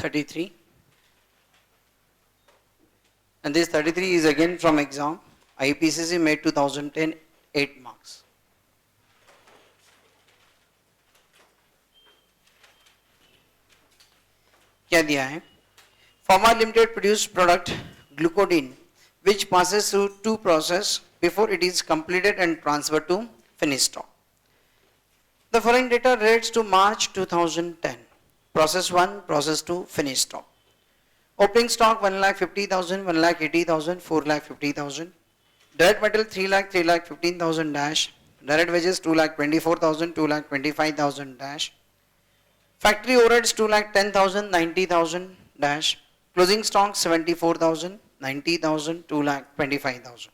33, and this 33 is again from exam. IPCC made 2010 8 marks. क्या दिया है? Pharma Limited produced product glucodine, which passes through two processes before it is completed and transferred to finished stock. The following data relates to March 2010. Process 1, process 2, finished stock. Opening stock 1,50,000, 1,80,000, 4,50,000. Direct material 3,15,000 dash. Direct wages 2,24,000, 2,25,000 dash. Factory overheads 2,10,000, 90,000 dash. Closing stock 74,000, 90,000, 2,25,000.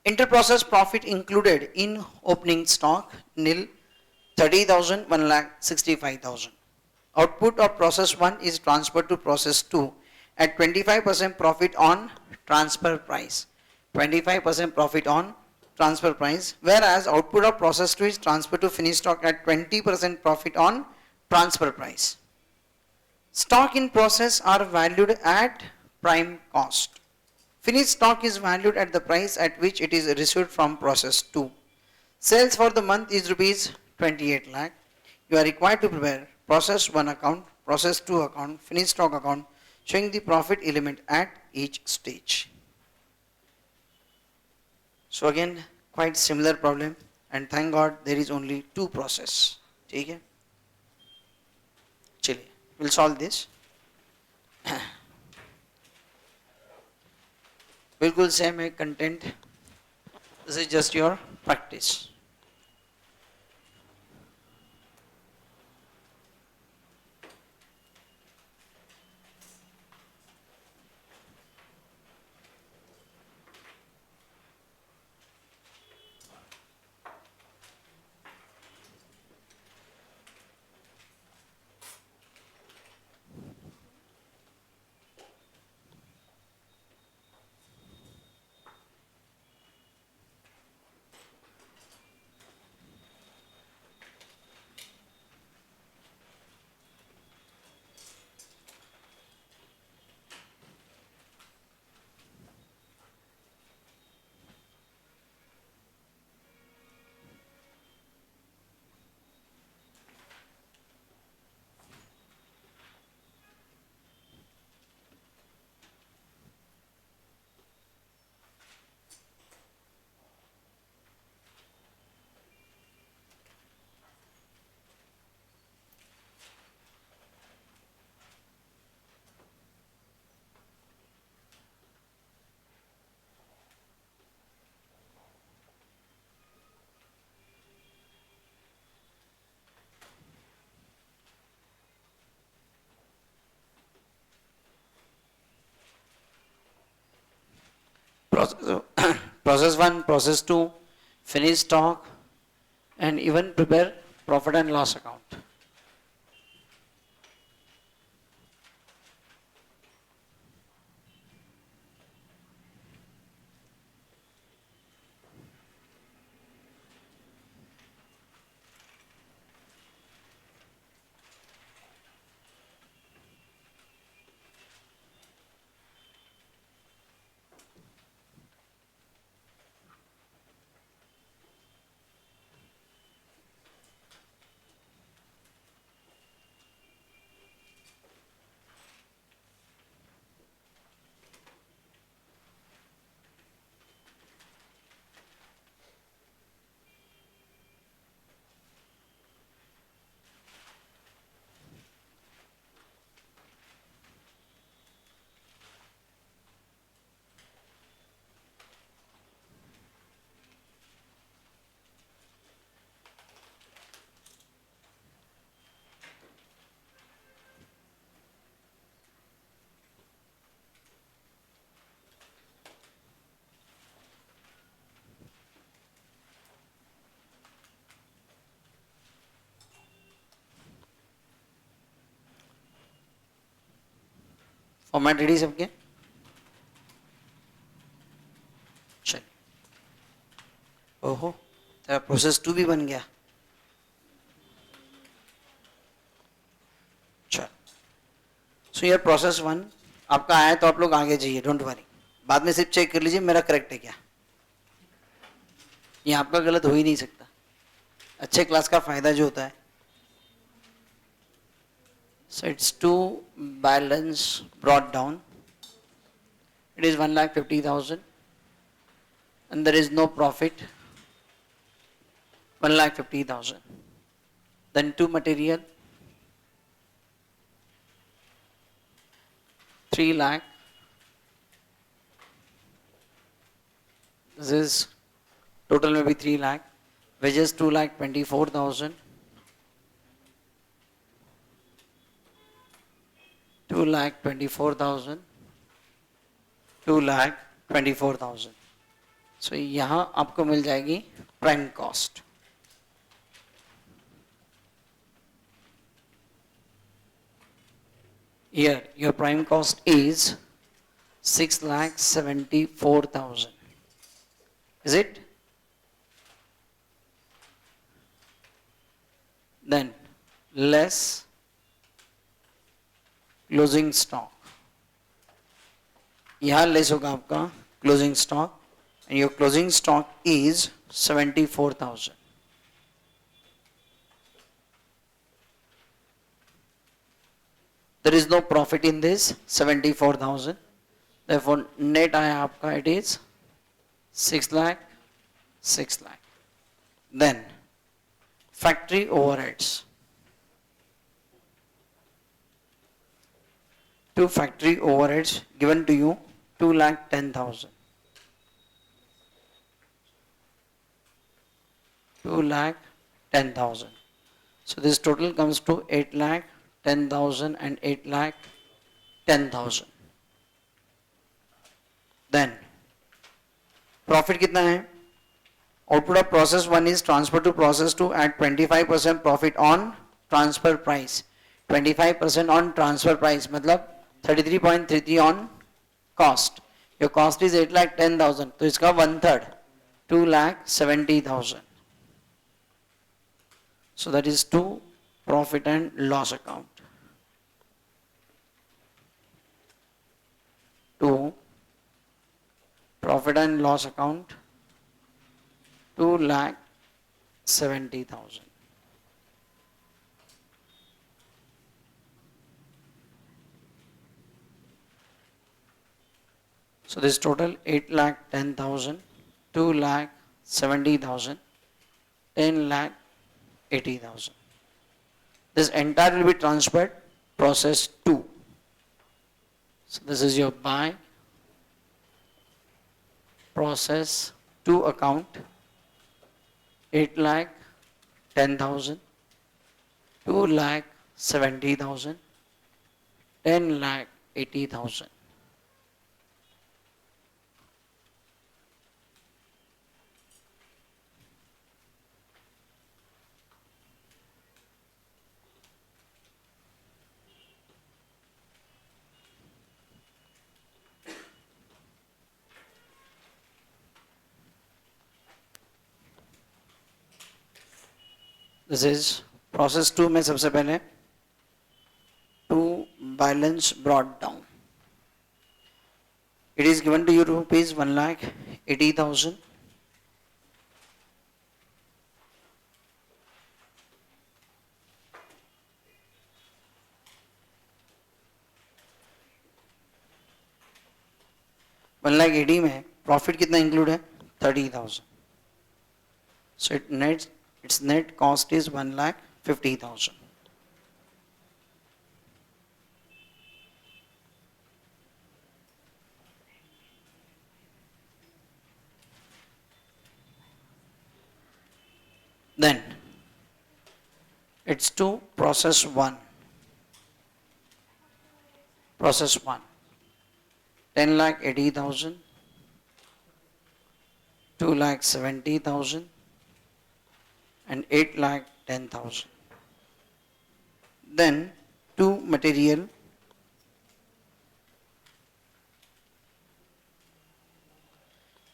Inter-process profit included in opening stock nil, 30,000, 1,65,000. Output of process 1 is transferred to process 2 at 25% profit on transfer price. 25% profit on transfer price, whereas output of process 2 is transferred to finished stock at 20% profit on transfer price. Stock in process are valued at prime cost. Finished stock is valued at the price at which it is received from process 2. Sales for the month is rupees 28 lakh. You are required to prepare process 1 account, process 2 account, finished stock account showing the profit element at each stage. So again quite similar problem, and thank God there is only two process. ठीक है? चलिए, we'll solve this. बिल्कुल same है content. This is just your practice. Process 1, process 2, finish stock, and even prepare profit and loss account. Format ready सबके? चलिए. ओहो, तेरा process 2 भी बन गया. चल, सो यार प्रोसेस 1 आपका आया तो आप लोग आगे जाइए, डोंट वरी, बाद में सिर्फ चेक कर लीजिए मेरा करेक्ट है क्या, ये आपका गलत हो ही नहीं सकता, अच्छे क्लास का फायदा जो होता है. So it's to balance brought down. It is 1,50,000 and there is no profit. 1,50,000. Then to material 3 lakh. This is total maybe 3 lakh. Wages 2,24,000. 2,24,000. 2,24,000. So यहाँ आपको मिल जाएगी prime cost. Here your prime cost is 6,74,000. Is it? Then less closing stock. यहाँ less होगा आपका closing stock and your closing stock is 74,000. There is no profit in this 74,000. Therefore net आया आपका it is 6 lakh, 6 lakh. Then factory overheads. Two factory overheads given to you 2,10,000. 2,10,000. So this total comes to 8,10,000 and 8,10,000. Then profit कितना है? Output of process 1 is transferred to process 2 at 25% profit on transfer price. 25% on transfer price मतलब 33.33 on cost. Your cost is 8,10,000. तो इसका 1/3 2,70,000. So that is to profit and loss account. To profit and loss account 2,70,000. So this total 8,10,000, 2,70,000, 10,80,000. This entire will be transferred process 2. So this is your buy process 2 account 8,10,000, 2,70,000, 10,80,000. This is process 2 में सबसे पहले to balance brought down. It is given to you rupees 1,80,000. One lakh 80 में profit कितना include है? 30,000. So its net cost is 1,50,000. Then it's to process 1. Process 1. 10,80,000, 2,70,000 and 8,10,000. Then to material,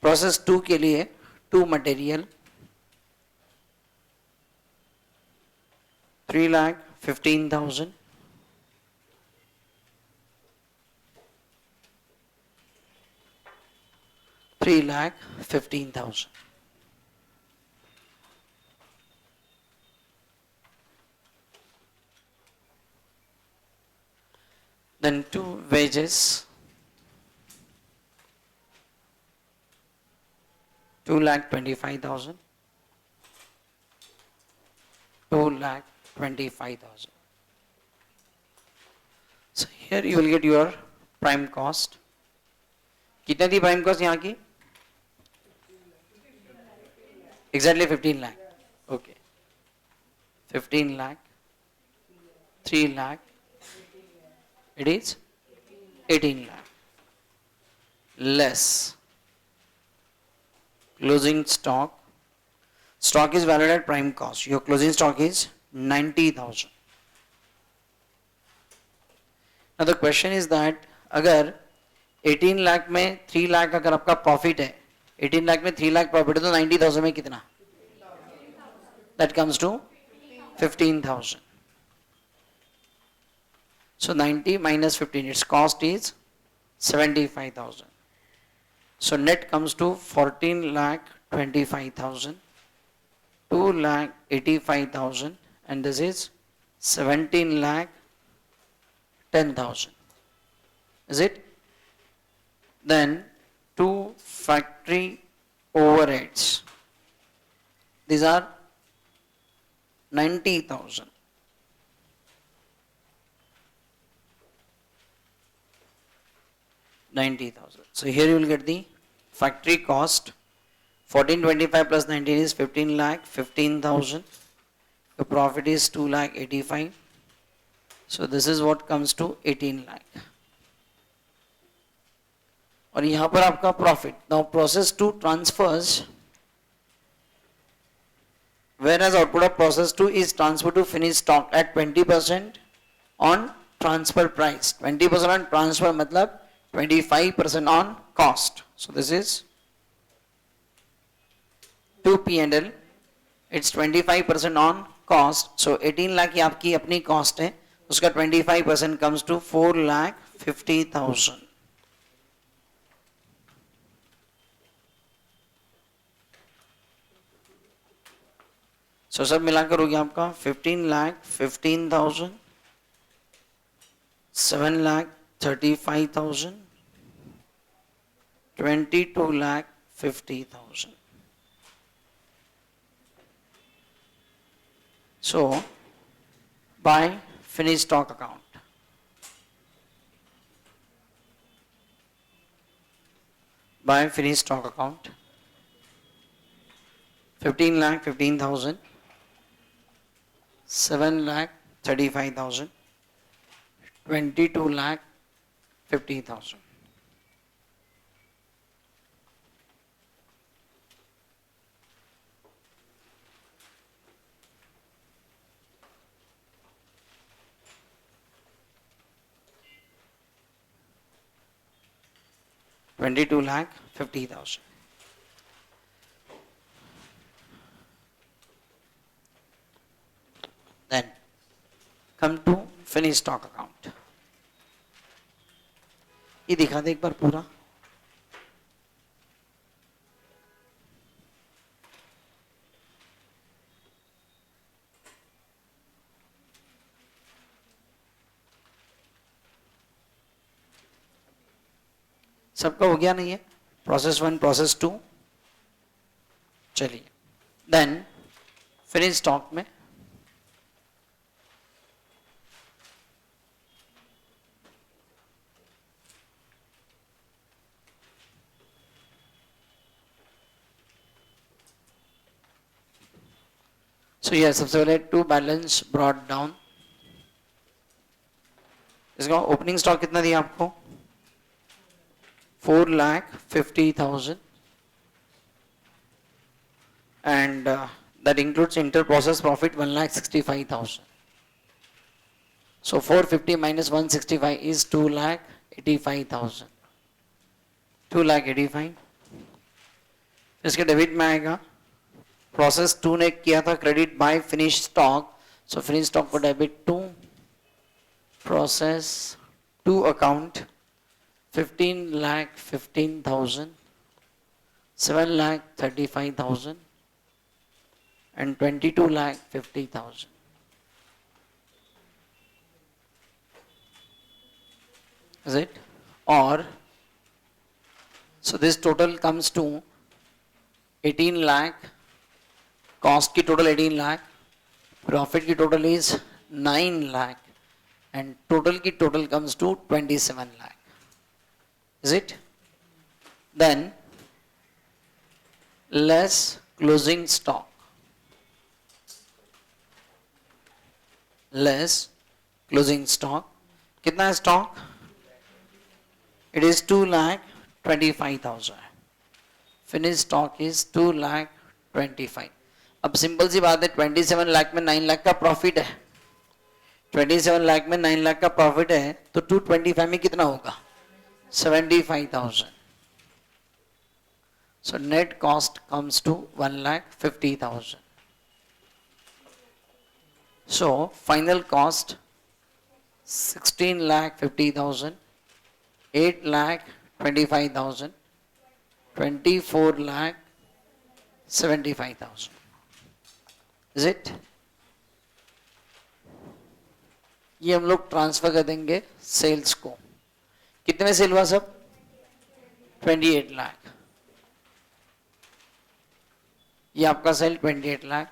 process 2 के लिए to material 3,15,000, 3,15,000. Then to wages, 2,25,000. 2,25,000. So here you will get your prime cost. कितनी थी prime cost यहाँ की? Exactly 15 lakh. Okay. 15 lakh. 3 lakh. It is 18 lakh. Less closing stock. Stock is valued at prime cost. Your closing stock is 90,000. Now the question is that अगर 18 लाख में 3 लाख अगर आपका profit है, 18 लाख में 3 लाख प्रॉफिट है तो 90,000 में कितना? That comes to 15,000. So 90 minus 15, its cost is 75,000. So net comes to 14 lakh 25,000, 2 lakh 85,000, and this is 17 lakh 10,000. Is it? Then two factory overheads. These are 90,000. So here you will get the factory cost. 1425 plus 19 is 15 lakh 15,000. The profit is 2 lakh 85. So this is what comes to 18 lakh. और यहाँ पर आपका profit. Now process 2 transfers, whereas output of process 2 is transferred to finished stock at 20% on transfer price. 20% on transfer मतलब 25% on cost. So this is 2 P&L. It's 25% on cost. So 18 lakh ये आपकी अपनी cost है. उसका 25% comes to 4,50,000. So सब मिलाकर हो गया आपका 15 lakh 15,000, 7 lakh 35,000, 22 lakh 50,000. So by finished stock account. By finished stock account, 15 lakh 15,000, 7 lakh 35,000, 22 lakh 50,000. $22 lakh 50,000. Then come to finished stock account. ये दिखा दे एक बार पूरा. सबका हो गया नहीं है? Process 1, process 2. चलिए. देन फिनिश स्टॉक में सो ये सबसे पहले टू बैलेंस ब्रॉट डाउन. इसका ओपनिंग स्टॉक कितना दिया आपको? 4,50,000, and that includes inter-process profit 1,65,000. So 450 minus 165 is 2,85,000. 2,85,000. इसके डेबिट में आएगा. प्रोसेस 2 ने किया था credit by finish stock, so finish stock को debit to process 2 account 15,15,000, 7,35,000 and 22,50,000. Is it? Or, so this total comes to 18 lakh, cost की total 18 lakh, profit की total is 9 lakh and total की total comes to 27 lakh. Is it? Then less closing stock, less closing stock. कितना है stock? It is 2,25,000. Finished stock is 2,25,000. अब simple सी बात है 27 लाख में 9 लाख का प्रॉफिट है, 27 लाख में 9 लाख का प्रॉफिट है तो 225 में कितना होगा? 75,000. So net cost comes to 1,50,000. So final cost 16,50,000, 8,25,000, 24,75,000. Is it? ये हम लोग ट्रांसफर कर देंगे सेल्स को. कितने में सेल हुआ सब? 28 लाख. ये आपका sale 28 lakh.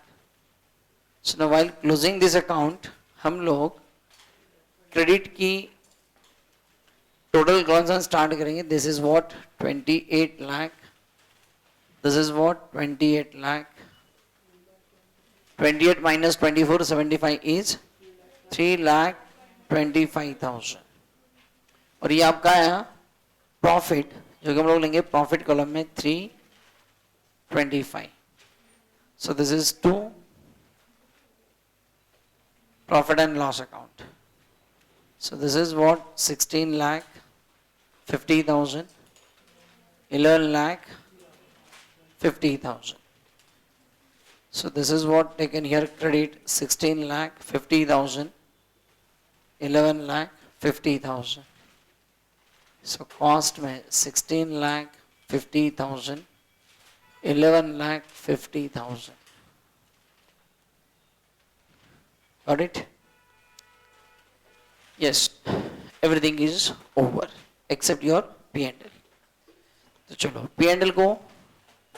So now while closing this account, हम लोग क्रेडिट की टोटल कौन सा स्टार्ट करेंगे? This is what 28 lakh, this is what 28 lakh. 28 minus 24, 75 is 3,25,000. और ये आपका है प्रॉफिट, जो कि हम लोग लेंगे प्रॉफिट कॉलम में 325. So this is to profit and loss account. So this is what 16,50,000, 11,50,000. So this is what taken here credit 16,50,000, 11,50,000. So cost में 16,50,000, 11,50,000. Got it? Yes, everything is over except your P&L. तो चलो P&L को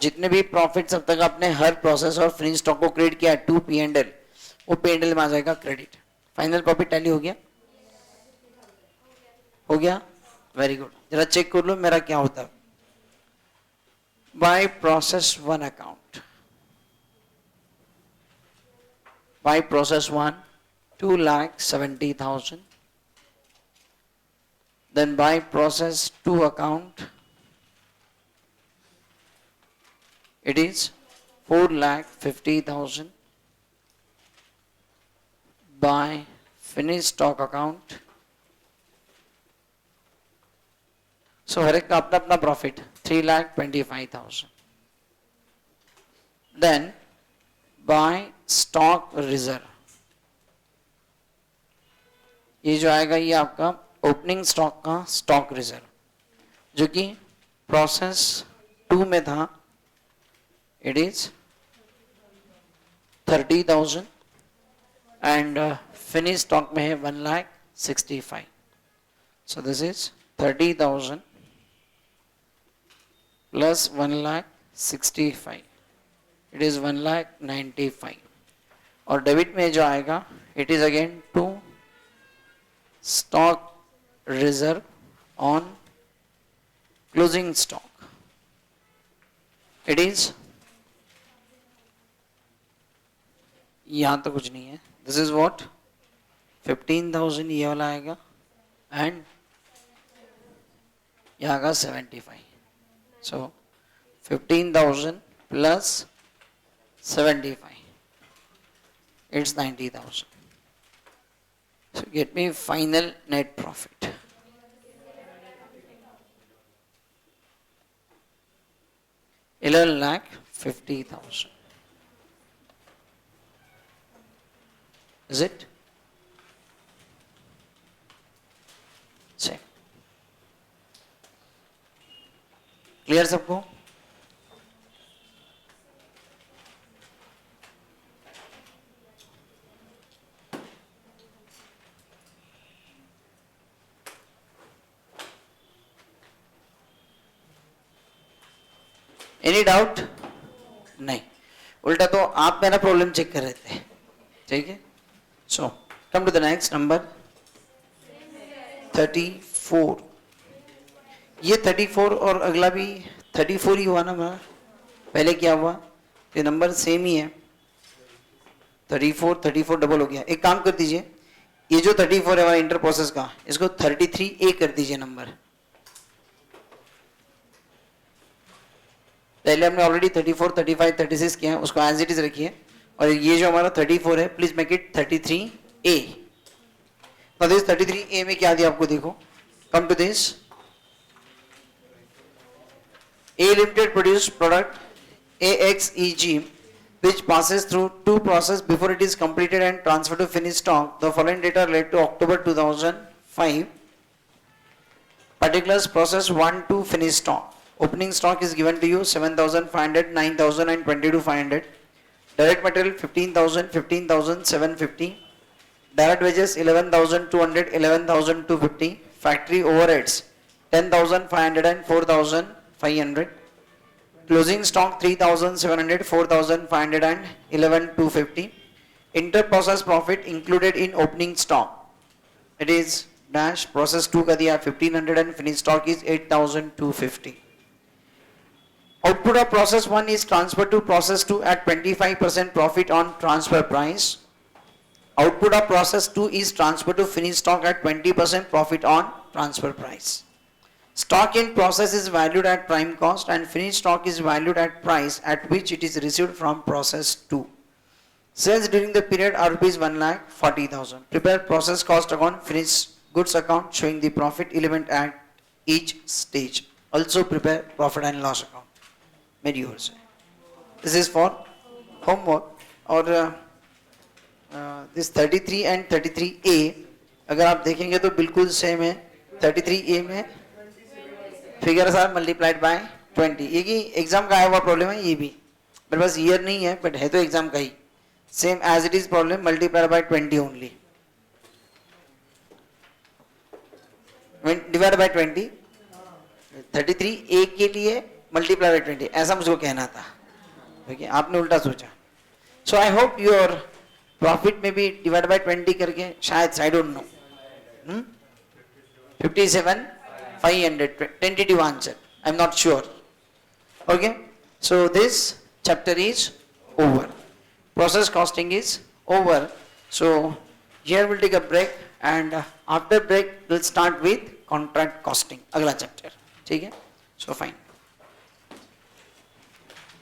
जितने भी profits अब तक आपने हर process और फिनिश स्टॉक को क्रेडिट किया टू P&L, वो P&L में आ जाएगा क्रेडिट. फाइनल प्रॉफिट टैली हो गया? हो गया? Very good. जरा चेक कर लो मेरा क्या होता है. By process one account, by process one 2,70,000. Then by process 2 account, it is 4,50,000. By finished stock account, so हर एक का अपना अपना profit 3,25,000. Then by stock reserve, ये जो आएगा ये आपका ओपनिंग स्टॉक का स्टॉक रिजर्व, जो कि प्रोसेस 2 में था. It is 30,000 and finish stock में है 1,65,000. So this is 30,000 plus 1,65,000, it is 1,95,000. और डेबिट में जो आएगा it is again to stock reserve on closing stock. It is, यहाँ तो कुछ नहीं है. This is what 15,000 ये वाला आएगा and यहाँ का 75. So 15,000 plus 75, it's 90,000. So get me final net profit. $11,50,000. Is it? Check. Clear सबको? Any doubt? नहीं, उल्टा तो आप मेरा प्रॉब्लम चेक कर रहे थे, ठीक है। So come to the next number 34। ये 34 और अगला भी 34 ही हुआ ना मेरा, पहले क्या हुआ, ये नंबर सेम ही है, 34 डबल हो गया। एक काम कर दीजिए, ये जो 34 है हमारा इंटर प्रोसेस का, इसको 33A कर दीजिए नंबर। पहले हमने ऑलरेडी 34, 35, 36 किया है, उसको एज इट इज रखिए, और ये जो हमारा 34 है प्लीज मेक इट 33A। तो दिस 33A में क्या दिया आपको, देखो, come to this, A Limited produced product AXEG which passes through two processes before it is completed and transferred to finished stock. The following data relate to October 2005. Particulars process 1 to finished stock. Opening stock is given to you 7,500, 9,000 and 22,500. Direct material 15,000, 15,750. Direct wages 11,200, 11,250. Factory overheads 10,500 and 4,500. Closing stock 3,700, 4,500 and 11,250. Inter-process profit included in opening stock, it is dash process 2 का दिया 1,500 and finished stock is 8,250. Output of process 1 is transferred to process 2 at 25% profit on transfer price. Output of process 2 is transferred to finished stock at 20% profit on transfer price. Stock in process is valued at prime cost and finished stock is valued at price at which it is received from process 2. Sales during the period are rupees 1,40,000. Prepare process cost account, finished goods account showing the profit element at each stage. Also prepare profit and loss account. Made yours. This is for homework. और this 33 and 33A अगर आप देखेंगे तो बिल्कुल same है। 33A में figures are multiplied by 20। ये कि एग्जाम का आया हुआ प्रॉब्लम है, ये भी मेरे पास ईयर नहीं है बट है तो एग्जाम का ही, same as it is problem, multiplied by 20 only, divide by 20। 33A के लिए मल्टीप्लाई बाय 20 ऐसा मुझको कहना था, ठीक है, आपने उल्टा सोचा। सो आई होप योर प्रॉफिट में भी डिवाइड बाय 20 करके शायद, I don't know, 57,500 tentative answer, I'm not sure. Okay, so this chapter is over, process costing is over. So here we'll take a break and after break we'll start with contract costing, अगला chapter, ठीक है। So fine.